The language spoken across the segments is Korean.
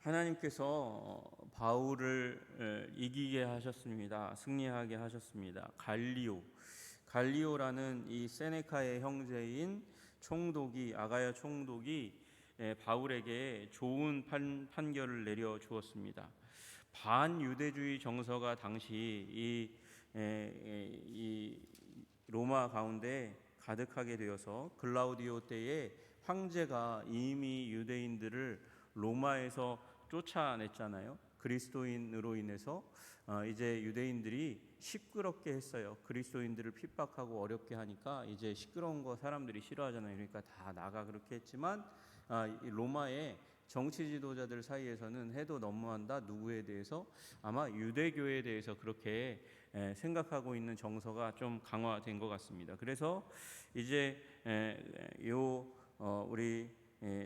하나님께서 바울을 이기게 하셨습니다. 승리하게 하셨습니다. 갈리오라는 이 세네카의 형제인 총독이, 아가야 총독이 바울에게 좋은 판결을 내려 주었습니다. 반유대주의 정서가 당시 이 로마 가운데 가득하게 되어서 글라우디오 때에 황제가 이미 유대인들을 로마에서 쫓아냈잖아요. 그리스도인으로 인해서 이제 유대인들이 시끄럽게 했어요. 그리스도인들을 핍박하고 어렵게 하니까 이제 시끄러운 거 사람들이 싫어하잖아요. 그러니까 다 나가 그렇게 했지만 로마의 정치 지도자들 사이에서는 해도 너무한다. 누구에 대해서? 아마 유대교에 대해서 그렇게 생각하고 있는 정서가 좀 강화된 것 같습니다. 그래서 이제 우리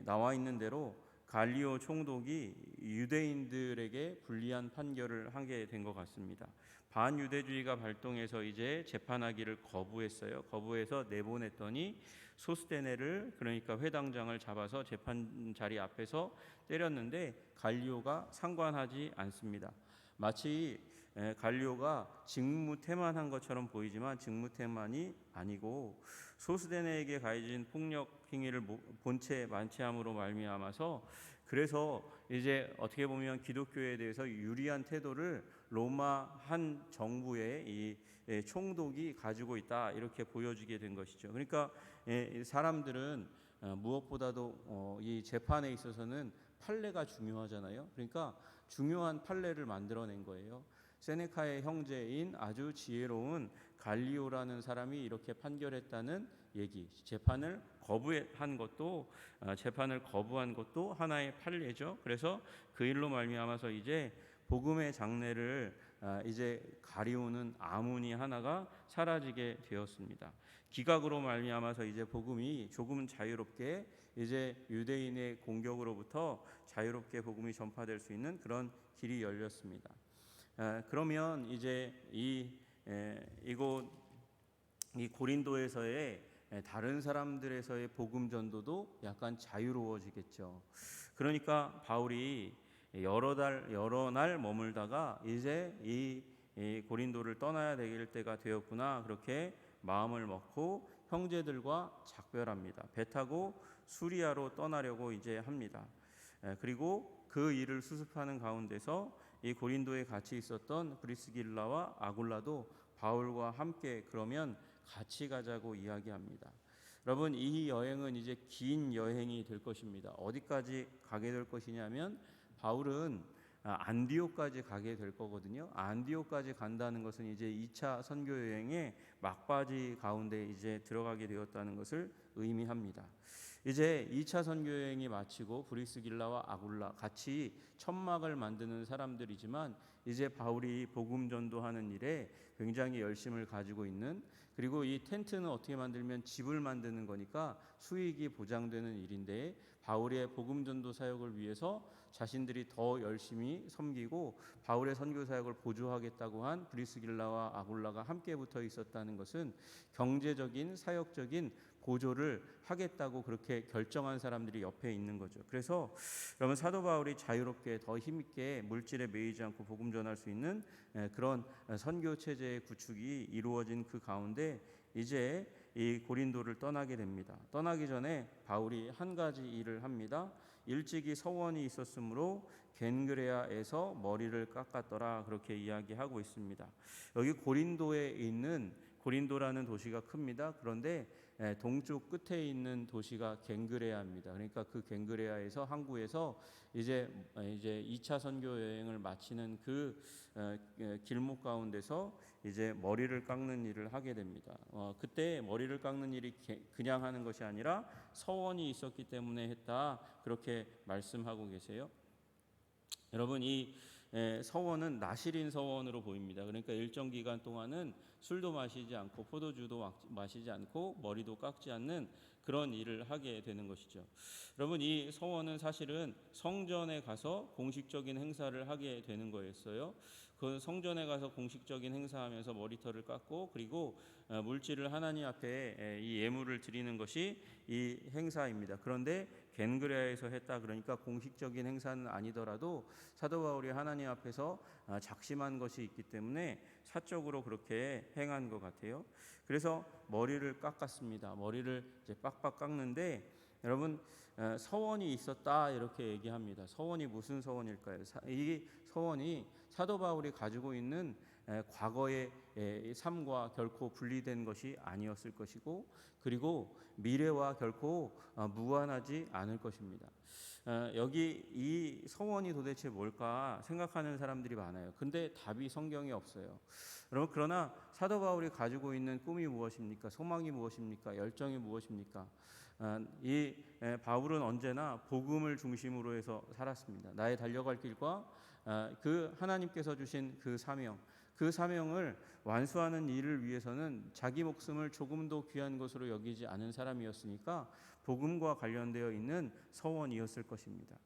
나와 있는 대로 갈리오 총독이 유대인들에게 불리한 판결을 하게 된 것 같습니다. 반유대주의가 발동해서 이제 재판하기를 거부했어요. 거부해서 내보냈더니 소스데네를, 그러니까 회당장을 잡아서 재판 자리 앞에서 때렸는데 갈리오가 상관하지 않습니다. 마치 갈리오가 직무태만한 것처럼 보이지만 직무태만이 아니고 소스데네에게 가해진 폭력 행위를 본체 만취함으로 말미암아서, 그래서 이제 어떻게 보면 기독교에 대해서 유리한 태도를 로마 한 정부의 이 총독이 가지고 있다, 이렇게 보여지게 된 것이죠. 그러니까 사람들은 무엇보다도 이 재판에 있어서는 판례가 중요하잖아요. 그러니까 중요한 판례를 만들어낸 거예요. 세네카의 형제인 아주 지혜로운 갈리오라는 사람이 이렇게 판결했다는 얘기, 재판을 거부한 것도 하나의 판례죠. 그래서 그 일로 말미암아서 이제 복음의 장래를 이제 가리우는 아문이 하나가 사라지게 되었습니다. 기각으로 말미암아서 이제 복음이 조금은 자유롭게, 이제 유대인의 공격으로부터 자유롭게 복음이 전파될 수 있는 그런 길이 열렸습니다. 그러면 이제 이 고린도에서의 다른 사람들에서의 복음 전도도 약간 자유로워지겠죠. 그러니까 바울이 여러 날 머물다가 이제 이 고린도를 떠나야 될 때가 되었구나, 그렇게 마음을 먹고 형제들과 작별합니다. 배 타고 수리아로 떠나려고 이제 합니다. 그리고 그 일을 수습하는 가운데서 이 고린도에 같이 있었던 브리스길라와 아굴라도 바울과 함께 그러면 같이 가자고 이야기합니다. 여러분, 이 여행은 이제 긴 여행이 될 것입니다. 어디까지 가게 될 것이냐면 바울은 안디옥까지 가게 될 거거든요. 안디옥까지 간다는 것은 이제 2차 선교 여행의 막바지 가운데 이제 들어가게 되었다는 것을 의미합니다. 이제 2차 선교 여행이 마치고 브리스길라와 아굴라 같이 천막을 만드는 사람들이지만 이제 바울이 복음 전도하는 일에 굉장히 열심을 가지고 있는, 그리고 이 텐트는 어떻게 만들면 집을 만드는 거니까 수익이 보장되는 일인데, 바울의 복음 전도 사역을 위해서 자신들이 더 열심히 섬기고 바울의 선교 사역을 보조하겠다고 한 브리스길라와 아굴라가 함께 붙어 있었다는 것은 경제적인, 사역적인 보조를 하겠다고 그렇게 결정한 사람들이 옆에 있는 거죠. 그래서 여러분, 사도 바울이 자유롭게 더 힘있게 물질에 매이지 않고 복음 전할 수 있는 그런 선교 체제의 구축이 이루어진 그 가운데 이제 이 고린도를 떠나게 됩니다. 떠나기 전에 바울이 한 가지 일을 합니다. 일찍이 서원이 있었으므로 겐그레아에서 머리를 깎았더라, 그렇게 이야기하고 있습니다. 여기 고린도라는 도시가 큽니다. 그런데 동쪽 끝에 있는 도시가 겐그레아입니다. 그러니까 그 겐그레아에서 항구에서 이제 2차 선교 여행을 마치는 그 길목 가운데서 이제 머리를 깎는 일을 하게 됩니다. 그때 머리를 깎는 일이 그냥 하는 것이 아니라 서원이 있었기 때문에 했다, 그렇게 말씀하고 계세요. 여러분, 이 서원은 나실인 서원으로 보입니다. 그러니까 일정 기간 동안은 술도 마시지 않고 포도주도 마시지 않고 머리도 깎지 않는 그런 일을 하게 되는 것이죠. 여러분, 이 서원은 사실은 성전에 가서 공식적인 행사를 하게 되는 거였어요. 그 성전에 가서 공식적인 행사하면서 머리털을 깎고, 그리고 물질을 하나님 앞에 이 예물을 드리는 것이 이 행사입니다. 그런데 겐그레아에서 했다 그러니까 공식적인 행사는 아니더라도 사도 바울이 하나님 앞에서 작심한 것이 있기 때문에 사적으로 그렇게 행한 것 같아요. 그래서 머리를 깎았습니다. 머리를 이제 빡빡 깎는데 여러분 서원이 있었다 이렇게 얘기합니다. 서원이 무슨 서원일까요? 이 서원이 사도 바울이 가지고 있는 과거의 삶과 결코 분리된 것이 아니었을 것이고, 그리고 미래와 결코 무관하지 않을 것입니다. 여기 이 서원이 도대체 뭘까 생각하는 사람들이 많아요. 근데 답이 성경에 없어요. 여러분, 그러나 사도 바울이 가지고 있는 꿈이 무엇입니까? 소망이 무엇입니까? 열정이 무엇입니까? 이 바울은 언제나 복음을 중심으로 해서 살았습니다. 나의 달려갈 길과 그 하나님께서 주신 그 사명, 그 사명을 완수하는 일을 위해서는 자기 목숨을 조금도 귀한 것으로 여기지 않은 사람이었으니까 복음과 관련되어 있는 서원이었을 것입니다.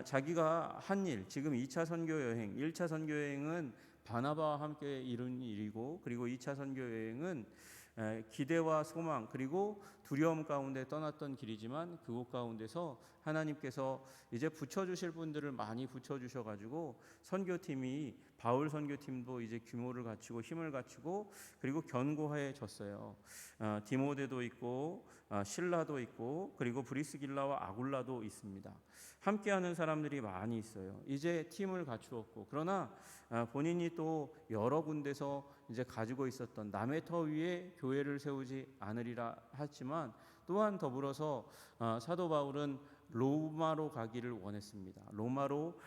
자기가 한 일, 지금 2차 선교 여행, 1차 선교 여행은 바나바와 함께 이룬 일이고, 그리고 2차 선교 여행은 기대와 소망 그리고 두려움 가운데 떠났던 길이지만, 그곳 가운데서 하나님께서 이제 붙여주실 분들을 많이 붙여주셔가지고 선교팀이, 바울 선교팀도 이제 규모를 갖추고 힘을 갖추고 그리고 견고해졌어요. 디모데도 있고 실라도 있고 그리고 브리스길라와 아굴라도 있습니다. 함께하는 사람들이 많이 있어요. 이제 팀을 갖추었고, 그러나 본인이 또 여러 군데서 이제 가지고 있었던 남의 터 위에 교회를 세우지 않으리라 하지만, 또한 더불어서 사도 바울은 로마로 가기를 원했습니다. 로마로,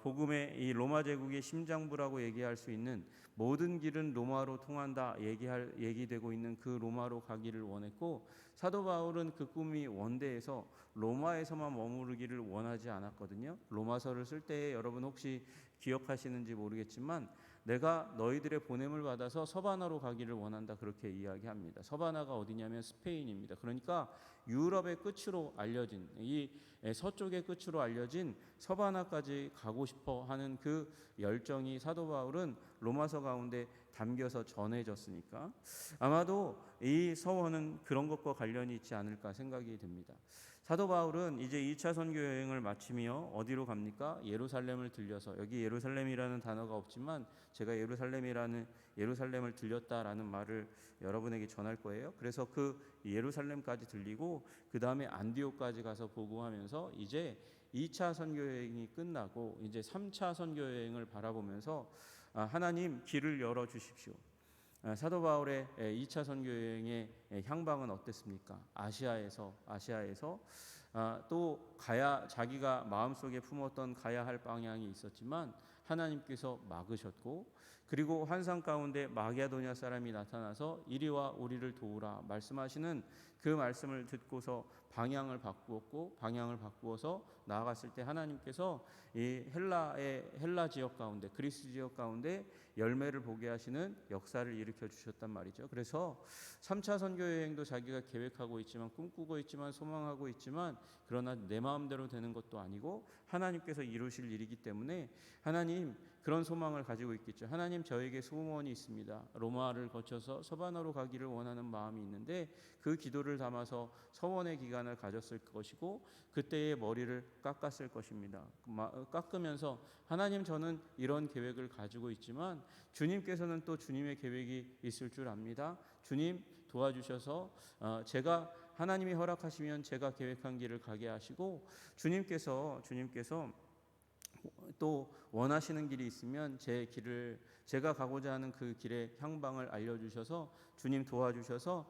복음의 이 로마 제국의 심장부라고 얘기할 수 있는, 모든 길은 로마로 통한다 얘기되고 있는 그 로마로 가기를 원했고, 사도 바울은 그 꿈이 원대해서 로마에서만 머무르기를 원하지 않았거든요. 로마서를 쓸 때에 여러분 혹시 기억하시는지 모르겠지만, 내가 너희들의 보냄을 받아서 서바나로 가기를 원한다 그렇게 이야기합니다. 서바나가 어디냐면 스페인입니다. 그러니까 유럽의 끝으로 알려진, 이 서쪽의 끝으로 알려진 서바나까지 가고 싶어 하는 그 열정이 사도 바울은 로마서 가운데 담겨서 전해졌으니까 아마도 이 서원은 그런 것과 관련이 있지 않을까 생각이 듭니다. 사도 바울은 이제 2차 선교 여행을 마치며 어디로 갑니까? 예루살렘을 들려서, 여기 예루살렘이라는 단어가 없지만 제가 예루살렘을 들렸다라는 말을 여러분에게 전할 거예요. 그래서 그 예루살렘까지 들리고 그 다음에 안디옥까지 가서 보고하면서 이제 2차 선교 여행이 끝나고 이제 3차 선교 여행을 바라보면서 하나님 길을 열어 주십시오. 사도 바울의 2차 선교 여행의 향방은 어땠습니까? 아시아에서 또 자기가 마음속에 품었던 가야 할 방향이 있었지만 하나님께서 막으셨고, 그리고 환상 가운데 마게도냐 사람이 나타나서 이리 와 우리를 도우라 말씀하시는 그 말씀을 듣고서 방향을 바꾸어서 나아갔을 때 하나님께서 이 헬라 지역 가운데, 그리스 지역 가운데 열매를 보게 하시는 역사를 일으켜 주셨단 말이죠. 그래서 3차 선교 여행도 자기가 계획하고 있지만, 꿈꾸고 있지만, 소망하고 있지만, 그러나 내 마음대로 되는 것도 아니고 하나님께서 이루실 일이기 때문에 하나님, 그런 소망을 가지고 있겠죠. 하나님, 저에게 소원이 있습니다. 로마를 거쳐서 서바나로 가기를 원하는 마음이 있는데 그 기도를 담아서 서원의 기간을 가졌을 것이고, 그때의 머리를 깎았을 것입니다. 깎으면서 하나님, 저는 이런 계획을 가지고 있지만 주님께서는 또 주님의 계획이 있을 줄 압니다. 주님 도와주셔서 제가, 하나님이 허락하시면 제가 계획한 길을 가게 하시고, 주님께서 또 원하시는 길이 있으면 제가 가고자 하는 그 길의 향방을 알려주셔서 주님 도와주셔서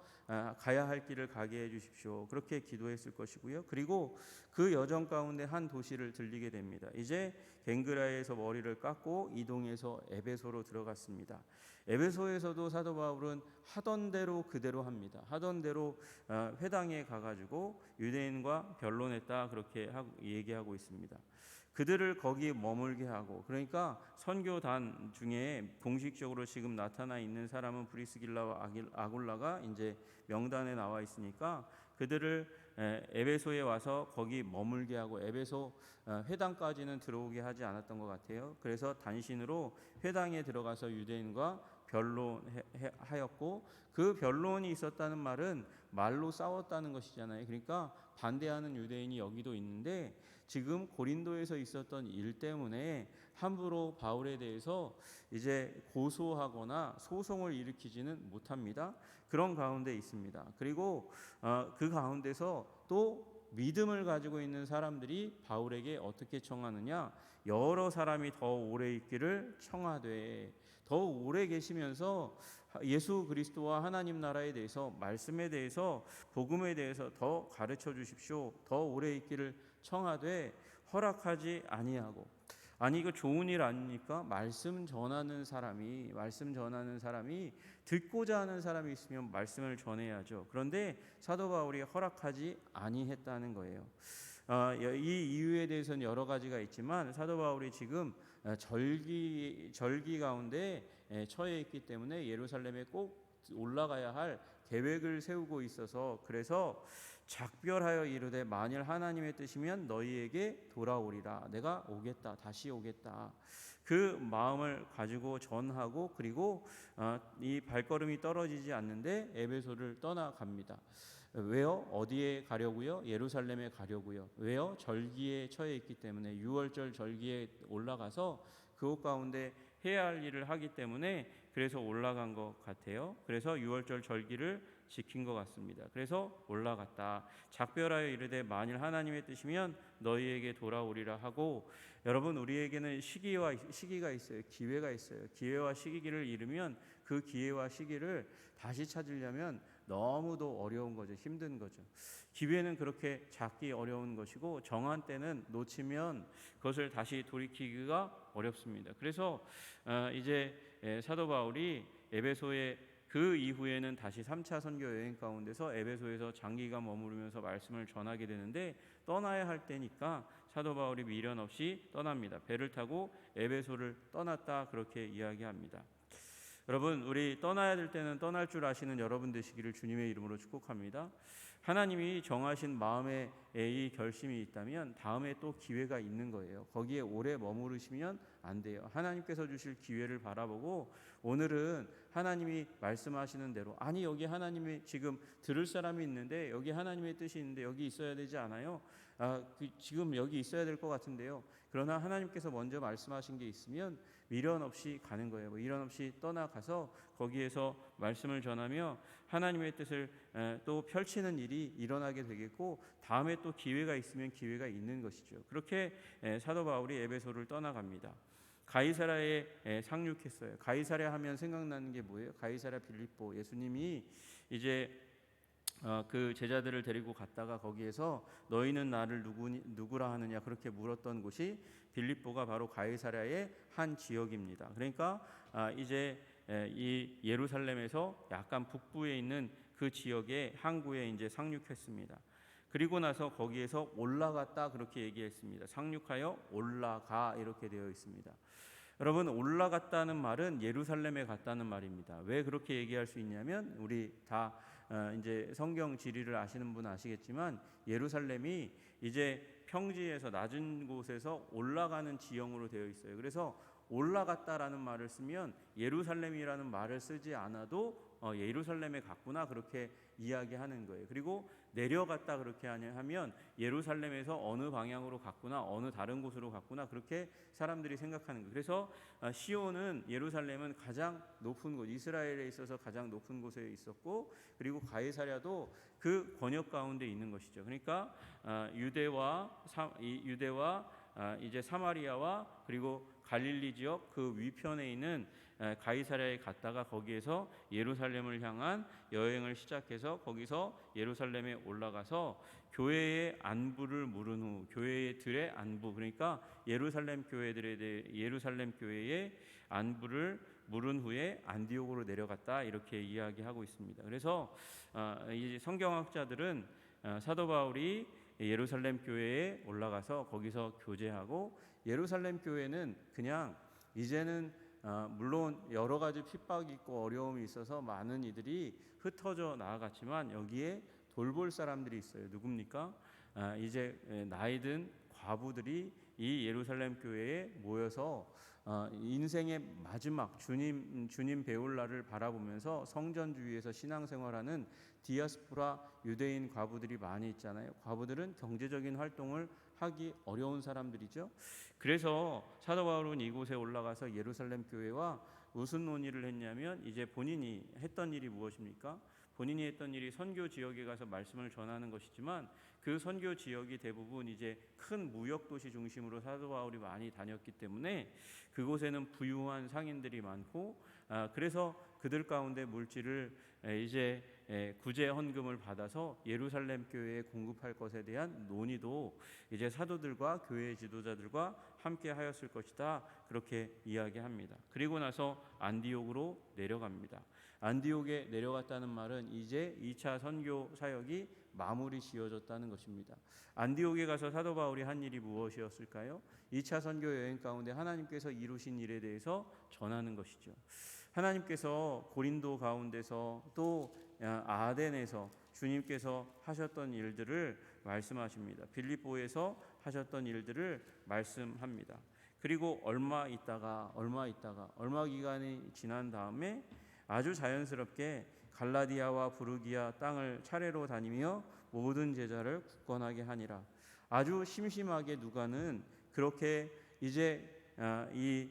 가야 할 길을 가게 해주십시오. 그렇게 기도했을 것이고요. 그리고 그 여정 가운데 한 도시를 들리게 됩니다. 이제 겐그라에서 머리를 깎고 이동해서 에베소로 들어갔습니다. 에베소에서도 사도 바울은 하던 대로 그대로 합니다. 하던 대로 회당에 가가지고 유대인과 변론했다 그렇게 얘기하고 있습니다. 그들을 거기 머물게 하고, 그러니까 선교단 중에 공식적으로 지금 나타나 있는 사람은 브리스길라와 아굴라가 이제 명단에 나와 있으니까 그들을 에베소에 와서 거기 머물게 하고, 에베소 회당까지는 들어오게 하지 않았던 것 같아요. 그래서 단신으로 회당에 들어가서 유대인과 변론하였고, 그 변론이 있었다는 말은 말로 싸웠다는 것이잖아요. 그러니까 반대하는 유대인이 여기도 있는데 지금 고린도에서 있었던 일 때문에 함부로 바울에 대해서 이제 고소하거나 소송을 일으키지는 못합니다. 그런 가운데 있습니다. 그리고 그 가운데서 또 믿음을 가지고 있는 사람들이 바울에게 어떻게 청하느냐? 여러 사람이 더 오래 있기를 청하되, 더 오래 계시면서 예수 그리스도와 하나님 나라에 대해서, 말씀에 대해서, 복음에 대해서 더 가르쳐 주십시오. 더 오래 있기를 청하되 허락하지 아니하고. 아니 이거 좋은 일 아닙니까? 말씀 전하는 사람이 듣고자 하는 사람이 있으면 말씀을 전해야죠. 그런데 사도 바울이 허락하지 아니했다는 거예요. 이 이유에 대해서는 여러 가지가 있지만 사도 바울이 지금 절기 가운데 처해 있기 때문에 예루살렘에 꼭 올라가야 할 계획을 세우고 있어서, 그래서 작별하여 이르되 만일 하나님의 뜻이면 너희에게 돌아오리라. 내가 오겠다, 다시 오겠다. 그 마음을 가지고 전하고, 그리고 이 발걸음이 떨어지지 않는데 에베소를 떠나갑니다. 왜요? 어디에 가려고요? 예루살렘에 가려고요. 왜요? 절기에 처해 있기 때문에, 유월절 절기에 올라가서 그곳 가운데 해야 할 일을 하기 때문에 그래서 올라간 것 같아요. 그래서 유월절 절기를 지킨 것 같습니다. 그래서 올라갔다. 작별하여 이르되 만일 하나님의 뜻이면 너희에게 돌아오리라 하고, 여러분 우리에게는 시기가 있어요. 기회가 있어요. 기회와 시기를 잃으면 그 기회와 시기를 다시 찾으려면 너무도 어려운 거죠. 힘든 거죠. 기회는 그렇게 잡기 어려운 것이고 정한 때는 놓치면 그것을 다시 돌이키기가 어렵습니다. 그래서 이제 사도 바울이 에베소에 그 이후에는 다시 3차 선교 여행 가운데서 에베소에서 장기간 머무르면서 말씀을 전하게 되는데, 떠나야 할 때니까 사도 바울이 미련 없이 떠납니다. 배를 타고 에베소를 떠났다, 그렇게 이야기합니다. 여러분, 우리 떠나야 될 때는 떠날 줄 아시는 여러분 되시기를 주님의 이름으로 축복합니다. 하나님이 정하신 마음에 이 결심이 있다면 다음에 또 기회가 있는 거예요. 거기에 오래 머무르시면 안 돼요. 하나님께서 주실 기회를 바라보고, 오늘은 하나님이 말씀하시는 대로, 아니 여기 하나님이 지금 들을 사람이 있는데 여기 하나님의 뜻이 있는데 여기 있어야 되지 않아요? 지금 여기 있어야 될 것 같은데요. 그러나 하나님께서 먼저 말씀하신 게 있으면 미련 없이 가는 거예요. 미련 없이 떠나가서 거기에서 말씀을 전하며 하나님의 뜻을 또 펼치는 일이 일어나게 되겠고, 다음에 또 기회가 있으면 기회가 있는 것이죠. 그렇게 사도 바울이 에베소를 떠나갑니다. 가이사랴에 상륙했어요. 가이사랴 하면 생각나는 게 뭐예요? 가이사랴 빌립보. 예수님이 이제 그 제자들을 데리고 갔다가 거기에서 너희는 나를 누구라 하느냐 그렇게 물었던 곳이 빌립보가 바로 가이사랴의 한 지역입니다. 그러니까 이제 이 예루살렘에서 약간 북부에 있는 그 지역의 항구에 이제 상륙했습니다. 그리고 나서 거기에서 올라갔다 그렇게 얘기했습니다. 상륙하여 올라가 이렇게 되어 있습니다. 여러분, 올라갔다는 말은 예루살렘에 갔다는 말입니다. 왜 그렇게 얘기할 수 있냐면, 우리 다 이제 성경 지리를 아시는 분은 아시겠지만 예루살렘이 이제 평지에서 낮은 곳에서 올라가는 지형으로 되어 있어요. 그래서 올라갔다라는 말을 쓰면 예루살렘이라는 말을 쓰지 않아도 예루살렘에 갔구나 그렇게 이야기하는 거예요. 그리고 내려갔다 그렇게 하면 예루살렘에서 어느 방향으로 갔구나, 어느 다른 곳으로 갔구나 그렇게 사람들이 생각하는 거예요. 그래서 시온은, 예루살렘은 가장 높은 곳, 이스라엘에 있어서 가장 높은 곳에 있었고, 그리고 가이사랴도 그 권역 가운데 있는 것이죠. 그러니까 유대와 이제 사마리아와 그리고 갈릴리 지역 그 위편에 있는 가이사랴에 갔다가 거기에서 예루살렘을 향한 여행을 시작해서 거기서 예루살렘에 올라가서 교회의 안부를 물은 후, 교회의 들의 안부, 그러니까 예루살렘 교회의 안부를 물은 후에 안디옥으로 내려갔다 이렇게 이야기하고 있습니다. 그래서 이 성경학자들은 사도 바울이 예루살렘 교회에 올라가서 거기서 교제하고, 예루살렘 교회는 그냥 이제는 물론 여러 가지 핍박이 있고 어려움이 있어서 많은 이들이 흩어져 나아갔지만 여기에 돌볼 사람들이 있어요. 누굽니까? 이제 나이든 과부들이 이 예루살렘 교회에 모여서 인생의 마지막 주님 배울 날을 바라보면서 성전 주위에서 신앙생활하는 디아스포라 유대인 과부들이 많이 있잖아요. 과부들은 경제적인 활동을 하기 어려운 사람들이죠. 그래서 사도 바울은 이곳에 올라가서 예루살렘 교회와 무슨 논의를 했냐면, 이제 본인이 했던 일이 무엇입니까? 본인이 했던 일이 선교 지역에 가서 말씀을 전하는 것이지만, 그 선교 지역이 대부분 이제 큰 무역 도시 중심으로 사도 바울이 많이 다녔기 때문에 그곳에는 부유한 상인들이 많고, 그래서 그들 가운데 물질을 이제 구제 헌금을 받아서 예루살렘 교회에 공급할 것에 대한 논의도 이제 사도들과 교회 지도자들과 함께 하였을 것이다, 그렇게 이야기합니다. 그리고 나서 안디옥으로 내려갑니다. 안디옥에 내려갔다는 말은 이제 2차 선교 사역이 마무리 지어졌다는 것입니다. 안디옥에 가서 사도 바울이 한 일이 무엇이었을까요? 2차 선교 여행 가운데 하나님께서 이루신 일에 대해서 전하는 것이죠. 하나님께서 고린도 가운데서 또 아덴에서 주님께서 하셨던 일들을 말씀하십니다. 빌립보에서 하셨던 일들을 말씀합니다. 그리고 얼마 기간이 지난 다음에 아주 자연스럽게 갈라디아와 부르기아 땅을 차례로 다니며 모든 제자를 굳건하게 하니라. 아주 심심하게 누가는 그렇게 이제 이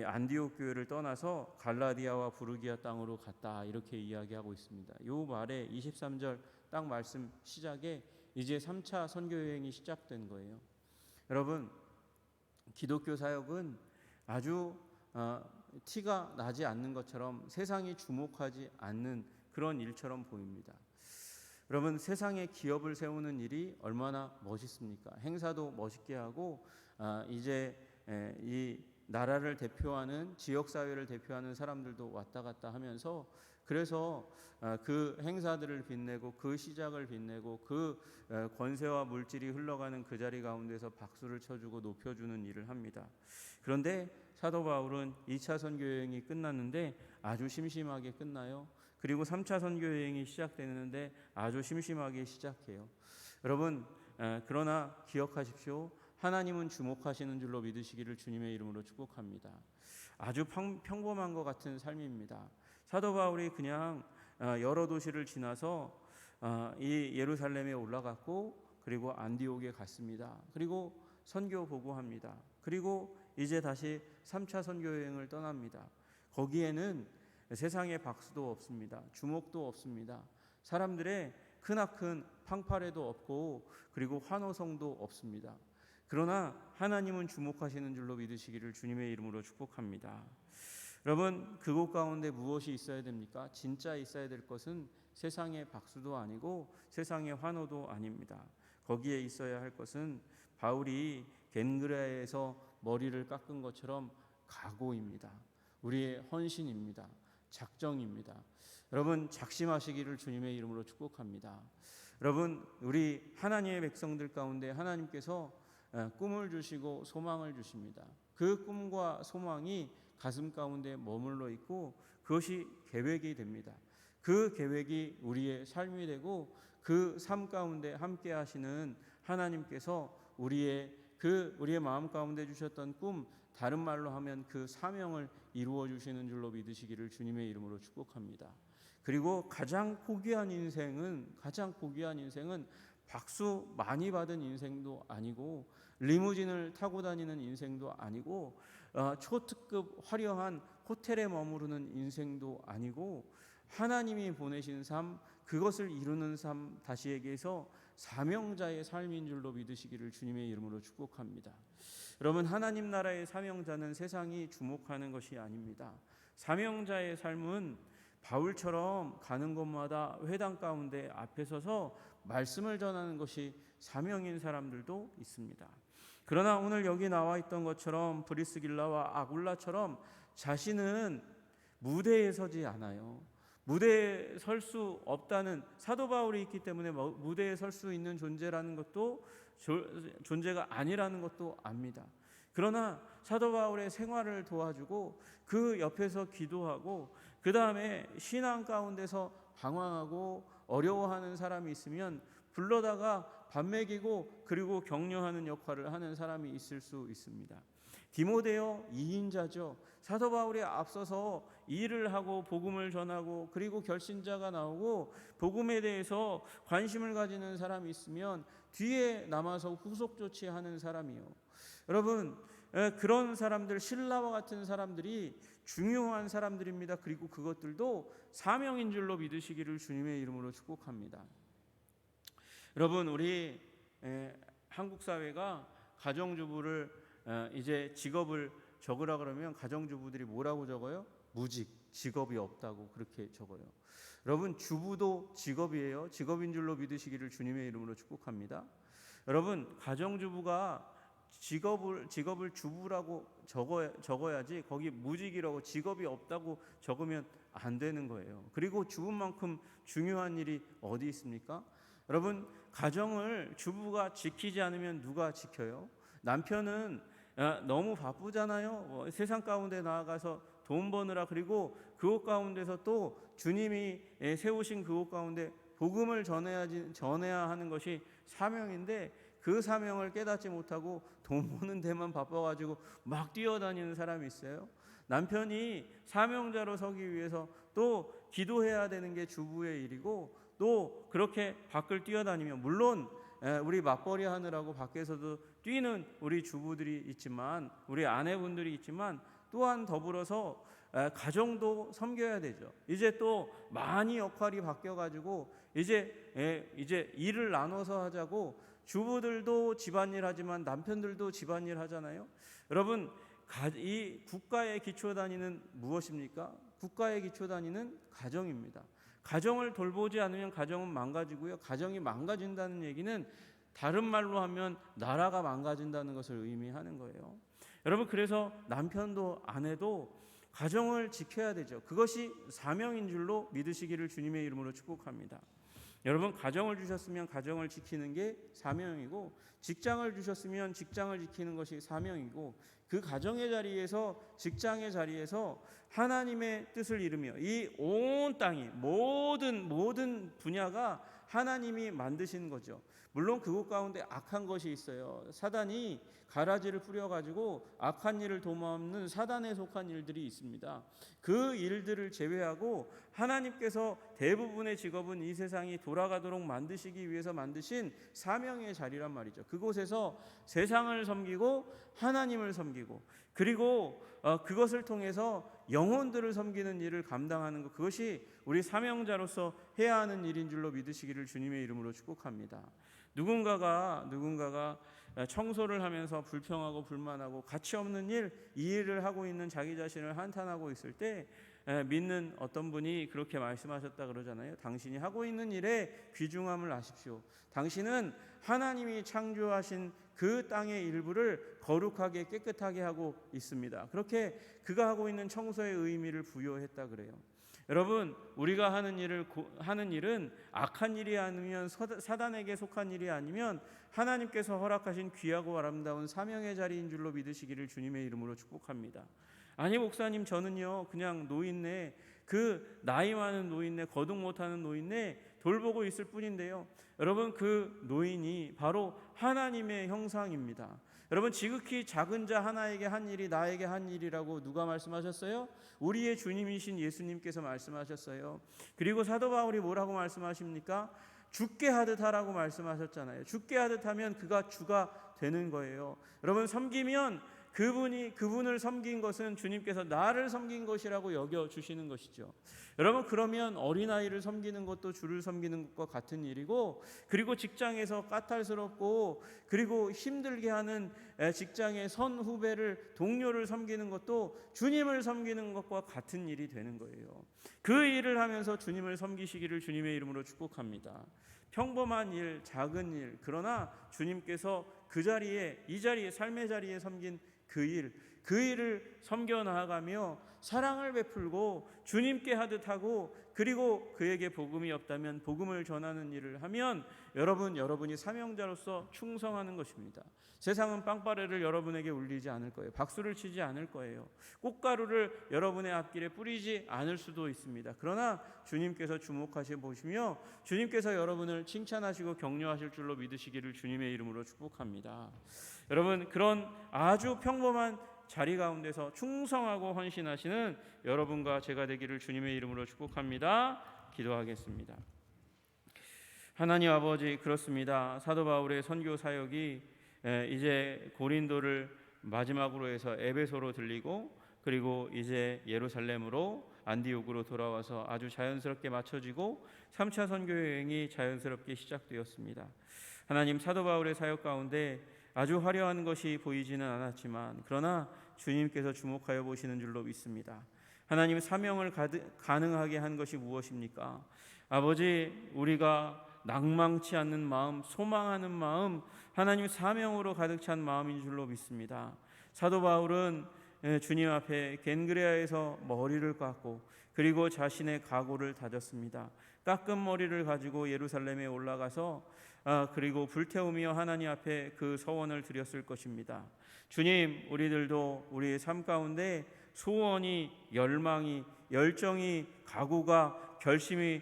안디옥 교회를 떠나서 갈라디아와 부르기아 땅으로 갔다, 이렇게 이야기하고 있습니다. 이 말에 23절 딱 말씀 시작에 이제 3차 선교 여행이 시작된 거예요. 여러분, 기독교 사역은 아주 티가 나지 않는 것처럼 세상이 주목하지 않는 그런 일처럼 보입니다. 여러분, 세상에 기업을 세우는 일이 얼마나 멋있습니까? 행사도 멋있게 하고 이제 이 나라를 대표하는, 지역사회를 대표하는 사람들도 왔다 갔다 하면서, 그래서 그 행사들을 빛내고 그 시작을 빛내고 그 권세와 물질이 흘러가는 그 자리 가운데서 박수를 쳐주고 높여주는 일을 합니다. 그런데 사도 바울은 2차 선교 여행이 끝났는데 아주 심심하게 끝나요. 그리고 3차 선교 여행이 시작되는데 아주 심심하게 시작해요. 여러분, 그러나 기억하십시오. 하나님은 주목하시는 줄로 믿으시기를 주님의 이름으로 축복합니다. 아주 평범한 것 같은 삶입니다. 사도 바울이 그냥 여러 도시를 지나서 이 예루살렘에 올라갔고, 그리고 안디옥에 갔습니다. 그리고 선교 보고합니다. 그리고 이제 다시 3차 선교 여행을 떠납니다. 거기에는 세상의 박수도 없습니다. 주목도 없습니다. 사람들의 크나큰 팡파레도 없고, 그리고 환호성도 없습니다. 그러나 하나님은 주목하시는 줄로 믿으시기를 주님의 이름으로 축복합니다. 여러분, 그곳 가운데 무엇이 있어야 됩니까? 진짜 있어야 될 것은 세상의 박수도 아니고 세상의 환호도 아닙니다. 거기에 있어야 할 것은 바울이 겐그레아에서 머리를 깎은 것처럼 각오입니다. 우리의 헌신입니다. 작정입니다. 여러분, 작심하시기를 주님의 이름으로 축복합니다. 여러분, 우리 하나님의 백성들 가운데 하나님께서 꿈을 주시고 소망을 주십니다. 그 꿈과 소망이 가슴 가운데 머물러 있고 그것이 계획이 됩니다. 그 계획이 우리의 삶이 되고 그 삶 가운데 함께 하시는 하나님께서 우리의 마음 가운데 주셨던 꿈, 다른 말로 하면 그 사명을 이루어 주시는 줄로 믿으시기를 주님의 이름으로 축복합니다. 그리고 가장 고귀한 인생은 박수 많이 받은 인생도 아니고, 리무진을 타고 다니는 인생도 아니고, 초특급 화려한 호텔에 머무르는 인생도 아니고, 하나님이 보내신 삶, 그것을 이루는 삶, 다시 얘기해서 사명자의 삶인 줄로 믿으시기를 주님의 이름으로 축복합니다. 여러분, 하나님 나라의 사명자는 세상이 주목하는 것이 아닙니다. 사명자의 삶은 바울처럼 가는 곳마다 회당 가운데 앞에 서서 말씀을 전하는 것이 사명인 사람들도 있습니다. 그러나 오늘 여기 나와 있던 것처럼 브리스길라와 아굴라처럼 자신은 무대에 서지 않아요. 무대에 설 수 없다는, 사도 바울이 있기 때문에 무대에 설 수 있는 존재라는 것도 존재가 아니라는 것도 압니다. 그러나 사도 바울의 생활을 도와주고 그 옆에서 기도하고, 그 다음에 신앙 가운데서 방황하고 어려워하는 사람이 있으면 불러다가 밥 먹이고 그리고 격려하는 역할을 하는 사람이 있을 수 있습니다. 디모데요 2인자죠. 사도 바울이 앞서서 일을 하고 복음을 전하고 그리고 결신자가 나오고 복음에 대해서 관심을 가지는 사람이 있으면 뒤에 남아서 후속 조치하는 사람이요. 여러분 그런 사람들, 신라와 같은 사람들이 중요한 사람들입니다. 그리고 그것들도 사명인 줄로 믿으시기를 주님의 이름으로 축복합니다. 여러분 우리 한국 사회가 가정주부를 이제 직업을 적으라 그러면 가정주부들이 뭐라고 적어요? 무직, 직업이 없다고 그렇게 적어요. 여러분 주부도 직업이에요. 직업인 줄로 믿으시기를 주님의 이름으로 축복합니다. 여러분 가정주부가 직업을 주부라고 적어야지 거기 무직이라고 직업이 없다고 적으면 안 되는 거예요. 그리고 주부만큼 중요한 일이 어디 있습니까? 여러분 가정을 주부가 지키지 않으면 누가 지켜요? 남편은 너무 바쁘잖아요. 세상 가운데 나아가서 돈 버느라 그리고 그곳 가운데서 또 주님이 세우신 그곳 가운데 복음을 전해야 하는 것이 사명인데 그 사명을 깨닫지 못하고 돈 버는 데만 바빠가지고 막 뛰어다니는 사람이 있어요. 남편이 사명자로 서기 위해서 또 기도해야 되는 게 주부의 일이고 또 그렇게 밖을 뛰어다니면 물론 우리 맞벌이 하느라고 밖에서도 뛰는 우리 주부들이 있지만 우리 아내분들이 있지만 또한 더불어서 가정도 섬겨야 되죠. 이제 또 많이 역할이 바뀌어가지고 이제 일을 나눠서 하자고 주부들도 집안일 하지만 남편들도 집안일 하잖아요. 여러분 이 국가의 기초단위는 무엇입니까? 국가의 기초단위는 가정입니다. 가정을 돌보지 않으면 가정은 망가지고요. 가정이 망가진다는 얘기는 다른 말로 하면 나라가 망가진다는 것을 의미하는 거예요. 여러분 그래서 남편도 아내도 가정을 지켜야 되죠. 그것이 사명인 줄로 믿으시기를 주님의 이름으로 축복합니다. 여러분 가정을 주셨으면 가정을 지키는 게 사명이고 직장을 주셨으면 직장을 지키는 것이 사명이고 그 가정의 자리에서 직장의 자리에서 하나님의 뜻을 이루며 이 온 땅이 모든 분야가 하나님이 만드신 거죠. 물론 그곳 가운데 악한 것이 있어요. 사단이 가라지를 뿌려가지고 악한 일을 도모하는 사단에 속한 일들이 있습니다. 그 일들을 제외하고 하나님께서 대부분의 직업은 이 세상이 돌아가도록 만드시기 위해서 만드신 사명의 자리란 말이죠. 그곳에서 세상을 섬기고 하나님을 섬기고 그리고 그것을 통해서 영혼들을 섬기는 일을 감당하는 것, 그것이 우리 사명자로서 해야 하는 일인 줄로 믿으시기를 주님의 이름으로 축복합니다. 누군가가 청소를 하면서 불평하고 불만하고 가치 없는 이 일을 하고 있는 자기 자신을 한탄하고 있을 때 믿는 어떤 분이 그렇게 말씀하셨다 그러잖아요. 당신이 하고 있는 일에 귀중함을 아십시오. 당신은 하나님이 창조하신 그 땅의 일부를 거룩하게 깨끗하게 하고 있습니다. 그렇게 그가 하고 있는 청소의 의미를 부여했다 그래요. 여러분 우리가 하는 일은 악한 일이 아니면 사단에게 속한 일이 아니면 하나님께서 허락하신 귀하고 아름다운 사명의 자리인 줄로 믿으시기를 주님의 이름으로 축복합니다. 아니 목사님 저는요 그냥 노인네 그 나이 많은 노인네 거듭 못하는 노인네 돌보고 있을 뿐인데요. 여러분 그 노인이 바로 하나님의 형상입니다. 여러분 지극히 작은 자 하나에게 한 일이 나에게 한 일이라고 누가 말씀하셨어요? 우리의 주님이신 예수님께서 말씀하셨어요. 그리고 사도 바울이 뭐라고 말씀하십니까? 죽게 하듯 하라고 말씀하셨잖아요. 죽게 하듯 하면 그가 주가 되는 거예요. 여러분 섬기면 그분을 섬긴 것은 주님께서 나를 섬긴 것이라고 여겨주시는 것이죠. 여러분 그러면 어린아이를 섬기는 것도 주를 섬기는 것과 같은 일이고 그리고 직장에서 까탈스럽고 그리고 힘들게 하는 직장의 선후배를 동료를 섬기는 것도 주님을 섬기는 것과 같은 일이 되는 거예요. 그 일을 하면서 주님을 섬기시기를 주님의 이름으로 축복합니다. 평범한 일, 작은 일, 그러나 주님께서 이 자리에 삶의 자리에 섬긴 그 일을 섬겨 나아가며 사랑을 베풀고 주님께 하듯 하고 그리고 그에게 복음이 없다면 복음을 전하는 일을 하면 여러분이 사명자로서 충성하는 것입니다. 세상은 빵빠레를 여러분에게 울리지 않을 거예요. 박수를 치지 않을 거예요. 꽃가루를 여러분의 앞길에 뿌리지 않을 수도 있습니다. 그러나 주님께서 주목하시 보시며 주님께서 여러분을 칭찬하시고 격려하실 줄로 믿으시기를 주님의 이름으로 축복합니다. 여러분, 그런 아주 평범한 자리 가운데서 충성하고 헌신하시는 여러분과 제가 되기를 주님의 이름으로 축복합니다. 기도하겠습니다. 하나님 아버지, 그렇습니다. 사도 바울의 선교 사역이 이제 고린도를 마지막으로 해서 에베소로 들리고 그리고 이제 예루살렘으로 안디옥으로 돌아와서 아주 자연스럽게 맞춰지고 3차 선교 여행이 자연스럽게 시작되었습니다. 하나님, 사도 바울의 사역 가운데 아주 화려한 것이 보이지는 않았지만 그러나 주님께서 주목하여 보시는 줄로 믿습니다. 하나님, 사명을 가능하게 한 것이 무엇입니까? 아버지, 우리가 낭망치 않는 마음, 소망하는 마음, 하나님 사명으로 가득 찬 마음인 줄로 믿습니다. 사도 바울은 주님 앞에 겐그레아에서 머리를 깎고 그리고 자신의 각오를 다졌습니다. 깎은 머리를 가지고 예루살렘에 올라가서 그리고 불태우며 하나님 앞에 그 서원을 드렸을 것입니다. 주님, 우리들도 우리의 삶 가운데 소원이, 열망이, 열정이, 각오가, 결심이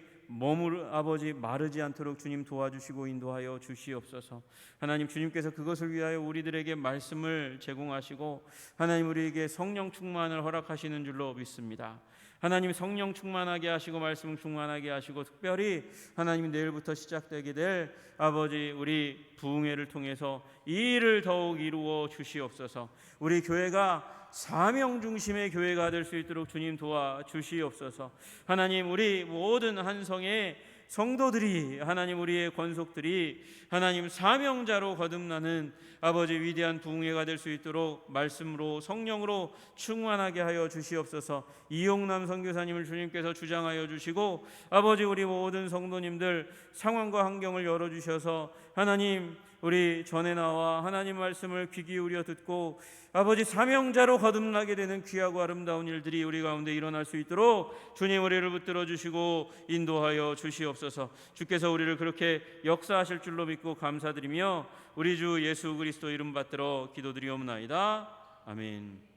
아버지 마르지 않도록 주님 도와주시고 인도하여 주시옵소서. 하나님, 주님께서 그것을 위하여 우리들에게 말씀을 제공하시고 하나님 우리에게 성령 충만을 허락하시는 줄로 믿습니다. 하나님, 성령 충만하게 하시고 말씀 충만하게 하시고 특별히 하나님 내일부터 시작되게 될 아버지 우리 부흥회를 통해서 이 일을 더욱 이루어 주시옵소서. 우리 교회가 사명 중심의 교회가 될 수 있도록 주님 도와주시옵소서. 하나님, 우리 모든 한성의 성도들이, 하나님 우리의 권속들이 하나님 사명자로 거듭나는 아버지 위대한 부흥회가 될 수 있도록 말씀으로 성령으로 충만하게 하여 주시옵소서. 이용남 선교사님을 주님께서 주장하여 주시고 아버지 우리 모든 성도님들 상황과 환경을 열어주셔서 하나님 우리 전에 나와 하나님 말씀을 귀 기울여 듣고 아버지 사명자로 거듭나게 되는 귀하고 아름다운 일들이 우리 가운데 일어날 수 있도록 주님 우리를 붙들어 주시고 인도하여 주시옵소서. 주께서 우리를 그렇게 역사하실 줄로 믿고 감사드리며 우리 주 예수 그리스도 이름 받들어 기도드리옵나이다. 아멘.